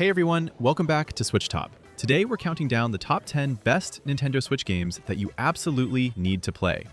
Hey everyone, welcome back to Switch Top. Today we're counting down the top 10 best Nintendo Switch games that you absolutely need to play.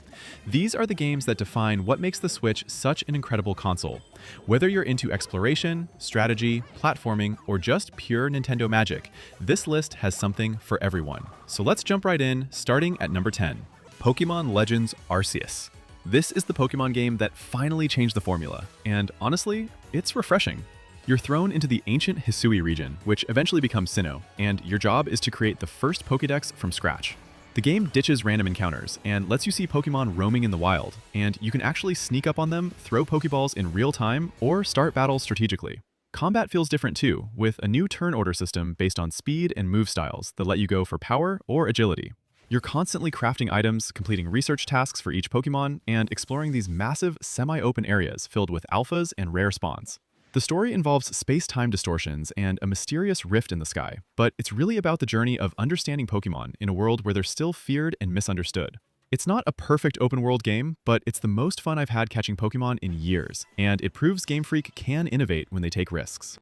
These are the games that define what makes the Switch such an incredible console. Whether you're into exploration, strategy, platforming, or just pure Nintendo magic, this list has something for everyone. So let's jump right in, starting at number 10. Pokémon Legends Arceus. This is the Pokémon game that finally changed the formula, and honestly, it's refreshing. You're thrown into the ancient Hisui region, which eventually becomes Sinnoh, and your job is to create the first Pokédex from scratch. The game ditches random encounters and lets you see Pokémon roaming in the wild, and you can actually sneak up on them, throw Pokéballs in real time, or start battles strategically. Combat feels different too, with a new turn order system based on speed and move styles that let you go for power or agility. You're constantly crafting items, completing research tasks for each Pokémon, and exploring these massive, semi-open areas filled with alphas and rare spawns. The story involves space-time distortions and a mysterious rift in the sky, but it's really about the journey of understanding Pokémon in a world where they're still feared and misunderstood. It's not a perfect open-world game, but it's the most fun I've had catching Pokémon in years, and it proves Game Freak can innovate when they take risks.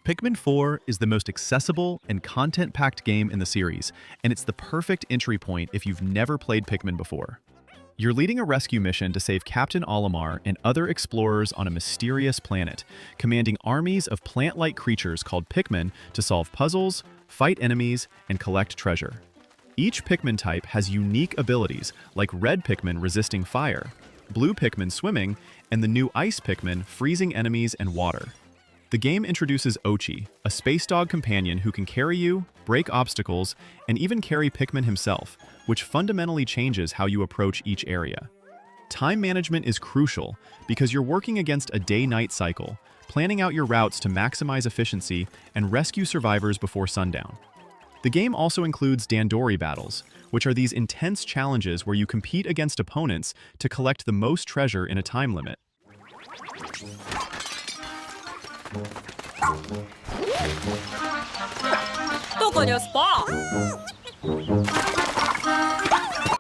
Pikmin 4 is the most accessible and content-packed game in the series, and it's the perfect entry point if you've never played Pikmin before. You're leading a rescue mission to save Captain Olimar and other explorers on a mysterious planet, commanding armies of plant-like creatures called Pikmin to solve puzzles, fight enemies, and collect treasure. Each Pikmin type has unique abilities, like red Pikmin resisting fire, blue Pikmin swimming, and the new ice Pikmin freezing enemies and water. The game introduces Ochi, a space dog companion who can carry you, break obstacles, and even carry Pikmin himself, which fundamentally changes how you approach each area. Time management is crucial because you're working against a day-night cycle, planning out your routes to maximize efficiency and rescue survivors before sundown. The game also includes Dandori battles, which are these intense challenges where you compete against opponents to collect the most treasure in a time limit.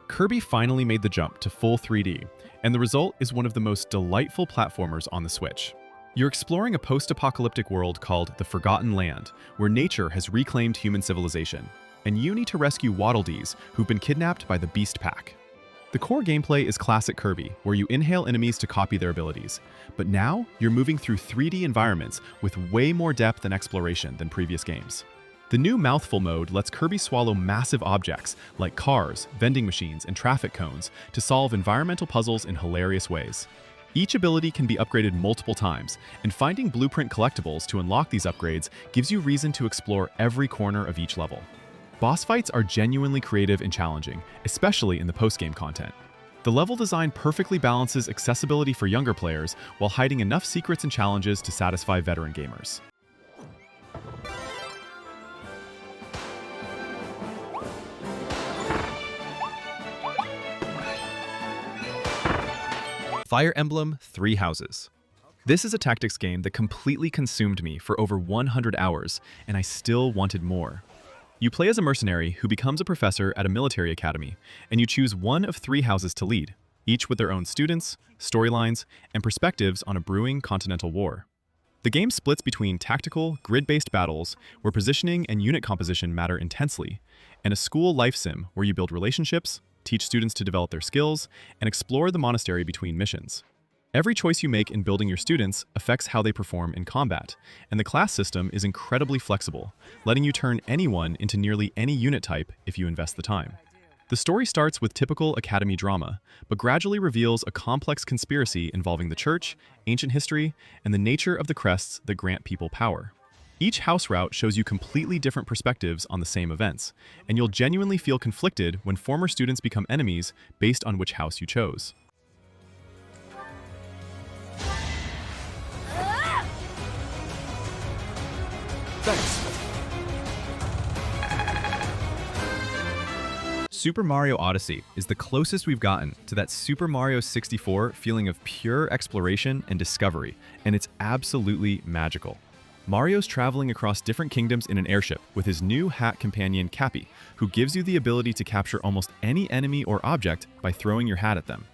Kirby finally made the jump to full 3D, and the result is one of the most delightful platformers on the Switch. You're exploring a post-apocalyptic world called the Forgotten Land, where nature has reclaimed human civilization, and you need to rescue Waddle Dees, who've been kidnapped by the Beast Pack. The core gameplay is classic Kirby, where you inhale enemies to copy their abilities. But now, you're moving through 3D environments with way more depth and exploration than previous games. The new Mouthful mode lets Kirby swallow massive objects, like cars, vending machines, and traffic cones, to solve environmental puzzles in hilarious ways. Each ability can be upgraded multiple times, and finding blueprint collectibles to unlock these upgrades gives you reason to explore every corner of each level. Boss fights are genuinely creative and challenging, especially in the post-game content. The level design perfectly balances accessibility for younger players while hiding enough secrets and challenges to satisfy veteran gamers. Fire Emblem Three Houses. This is a tactics game that completely consumed me for over 100 hours, and I still wanted more. You play as a mercenary who becomes a professor at a military academy, and you choose one of 3 houses to lead, each with their own students, storylines, and perspectives on a brewing continental war. The game splits between tactical, grid-based battles where positioning and unit composition matter intensely, and a school life sim where you build relationships, teach students to develop their skills, and explore the monastery between missions. Every choice you make in building your students affects how they perform in combat, and the class system is incredibly flexible, letting you turn anyone into nearly any unit type if you invest the time. The story starts with typical academy drama, but gradually reveals a complex conspiracy involving the church, ancient history, and the nature of the crests that grant people power. Each house route shows you completely different perspectives on the same events, and you'll genuinely feel conflicted when former students become enemies based on which house you chose. Thanks. Super Mario Odyssey is the closest we've gotten to that Super Mario 64 feeling of pure exploration and discovery, and it's absolutely magical. Mario's traveling across different kingdoms in an airship with his new hat companion Cappy, who gives you the ability to capture almost any enemy or object by throwing your hat at them.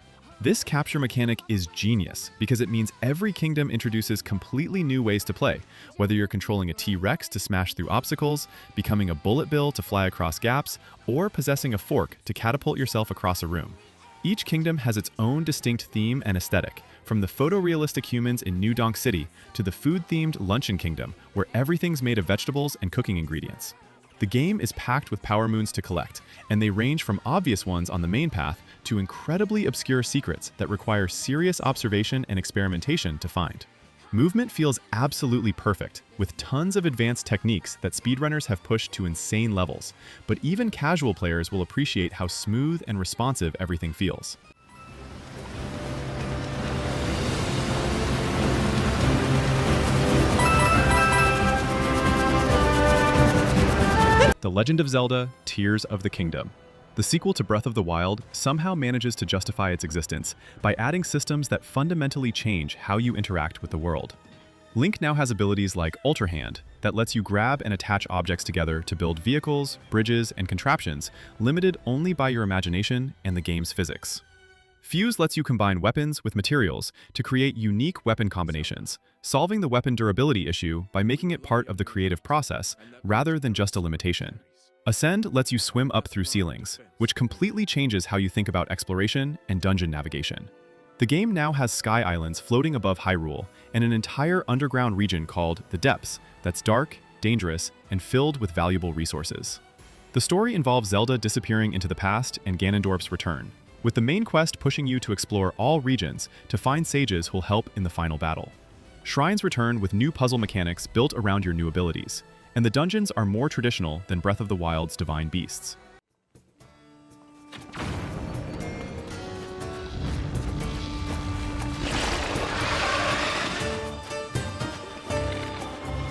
This capture mechanic is genius because it means every kingdom introduces completely new ways to play, whether you're controlling a T-Rex to smash through obstacles, becoming a bullet bill to fly across gaps, or possessing a fork to catapult yourself across a room. Each kingdom has its own distinct theme and aesthetic, from the photorealistic humans in New Donk City to the food-themed Luncheon Kingdom, where everything's made of vegetables and cooking ingredients. The game is packed with power moons to collect, and they range from obvious ones on the main path to incredibly obscure secrets that require serious observation and experimentation to find. Movement feels absolutely perfect, with tons of advanced techniques that speedrunners have pushed to insane levels, but even casual players will appreciate how smooth and responsive everything feels. The Legend of Zelda: Tears of the Kingdom. The sequel to Breath of the Wild somehow manages to justify its existence by adding systems that fundamentally change how you interact with the world. Link now has abilities like Ultra Hand that lets you grab and attach objects together to build vehicles, bridges, and contraptions limited only by your imagination and the game's physics. Fuse lets you combine weapons with materials to create unique weapon combinations, solving the weapon durability issue by making it part of the creative process rather than just a limitation. Ascend lets you swim up through ceilings, which completely changes how you think about exploration and dungeon navigation. The game now has sky islands floating above Hyrule and an entire underground region called the Depths that's dark, dangerous, and filled with valuable resources. The story involves Zelda disappearing into the past and Ganondorf's return, with the main quest pushing you to explore all regions to find sages who'll help in the final battle. Shrines return with new puzzle mechanics built around your new abilities, and the dungeons are more traditional than Breath of the Wild's divine beasts.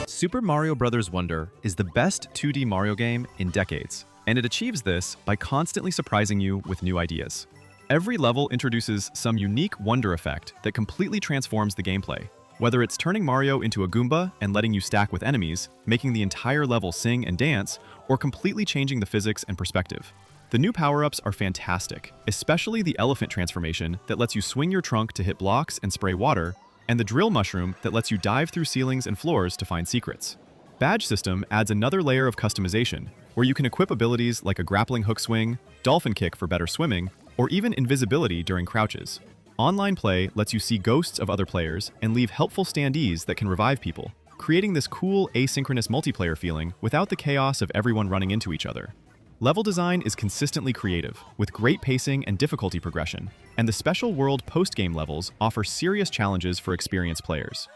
Super Mario Bros. Wonder is the best 2D Mario game in decades, and it achieves this by constantly surprising you with new ideas. Every level introduces some unique wonder effect that completely transforms the gameplay. Whether it's turning Mario into a Goomba and letting you stack with enemies, making the entire level sing and dance, or completely changing the physics and perspective. The new power-ups are fantastic, especially the elephant transformation that lets you swing your trunk to hit blocks and spray water, and the drill mushroom that lets you dive through ceilings and floors to find secrets. Badge system adds another layer of customization, where you can equip abilities like a grappling hook swing, dolphin kick for better swimming, or even invisibility during crouches. Online play lets you see ghosts of other players and leave helpful standees that can revive people, creating this cool asynchronous multiplayer feeling without the chaos of everyone running into each other. Level design is consistently creative, with great pacing and difficulty progression, and the special world post-game levels offer serious challenges for experienced players.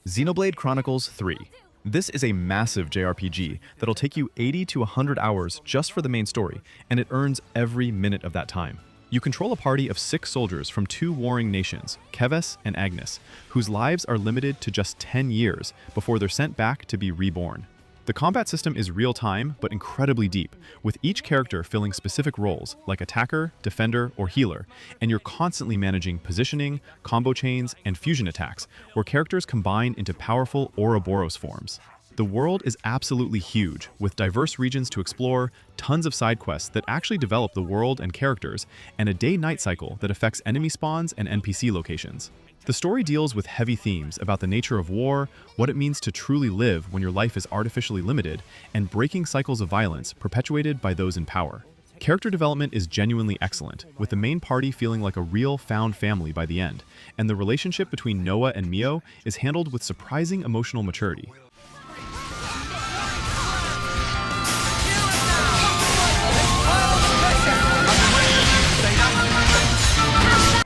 Xenoblade Chronicles 3. This is a massive JRPG that'll take you 80 to 100 hours just for the main story, and it earns every minute of that time. You control a party of 6 soldiers from 2 warring nations, Keves and Agnes, whose lives are limited to just 10 years before they're sent back to be reborn. The combat system is real-time but incredibly deep, with each character filling specific roles like attacker, defender, or healer, and you're constantly managing positioning, combo chains, and fusion attacks, where characters combine into powerful Ouroboros forms. The world is absolutely huge, with diverse regions to explore, tons of side quests that actually develop the world and characters, and a day-night cycle that affects enemy spawns and NPC locations. The story deals with heavy themes about the nature of war, what it means to truly live when your life is artificially limited, and breaking cycles of violence perpetuated by those in power. Character development is genuinely excellent, with the main party feeling like a real found family by the end, and the relationship between Noah and Mio is handled with surprising emotional maturity.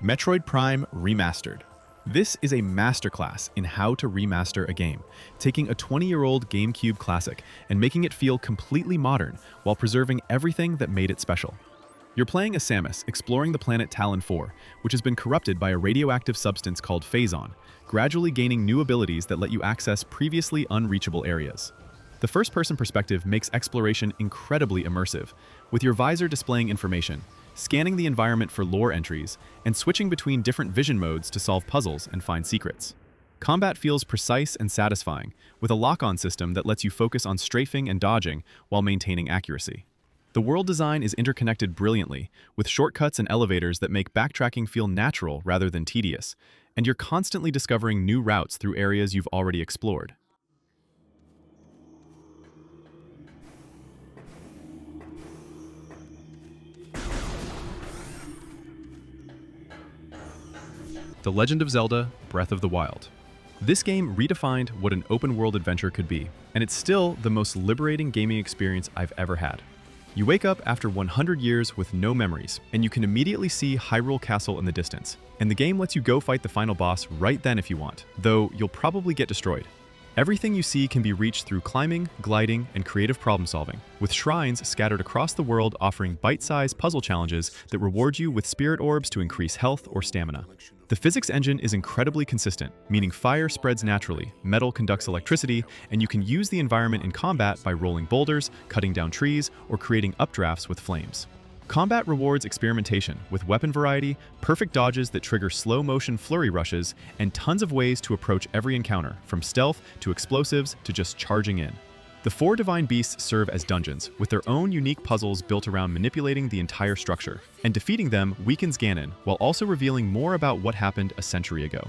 Metroid Prime Remastered. This is a masterclass in how to remaster a game, taking a 20-year-old GameCube classic and making it feel completely modern while preserving everything that made it special. You're playing as Samus, exploring the planet Talon 4, which has been corrupted by a radioactive substance called Phazon, gradually gaining new abilities that let you access previously unreachable areas. The first-person perspective makes exploration incredibly immersive, with your visor displaying information, scanning the environment for lore entries, and switching between different vision modes to solve puzzles and find secrets. Combat feels precise and satisfying, with a lock-on system that lets you focus on strafing and dodging while maintaining accuracy. The world design is interconnected brilliantly, with shortcuts and elevators that make backtracking feel natural rather than tedious, and you're constantly discovering new routes through areas you've already explored. The Legend of Zelda: Breath of the Wild. This game redefined what an open-world adventure could be, and it's still the most liberating gaming experience I've ever had. You wake up after 100 years with no memories, and you can immediately see Hyrule Castle in the distance. And the game lets you go fight the final boss right then if you want, though you'll probably get destroyed. Everything you see can be reached through climbing, gliding, and creative problem-solving, with shrines scattered across the world offering bite-sized puzzle challenges that reward you with spirit orbs to increase health or stamina. The physics engine is incredibly consistent, meaning fire spreads naturally, metal conducts electricity, and you can use the environment in combat by rolling boulders, cutting down trees, or creating updrafts with flames. Combat rewards experimentation with weapon variety, perfect dodges that trigger slow-motion flurry rushes, and tons of ways to approach every encounter, from stealth to explosives to just charging in. The 4 divine beasts serve as dungeons, with their own unique puzzles built around manipulating the entire structure, and defeating them weakens Ganon, while also revealing more about what happened a century ago.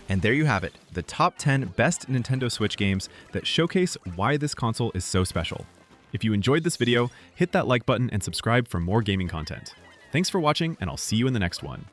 And there you have it, the top 10 best Nintendo Switch games that showcase why this console is so special. If you enjoyed this video, hit that like button and subscribe for more gaming content. Thanks for watching, and I'll see you in the next one.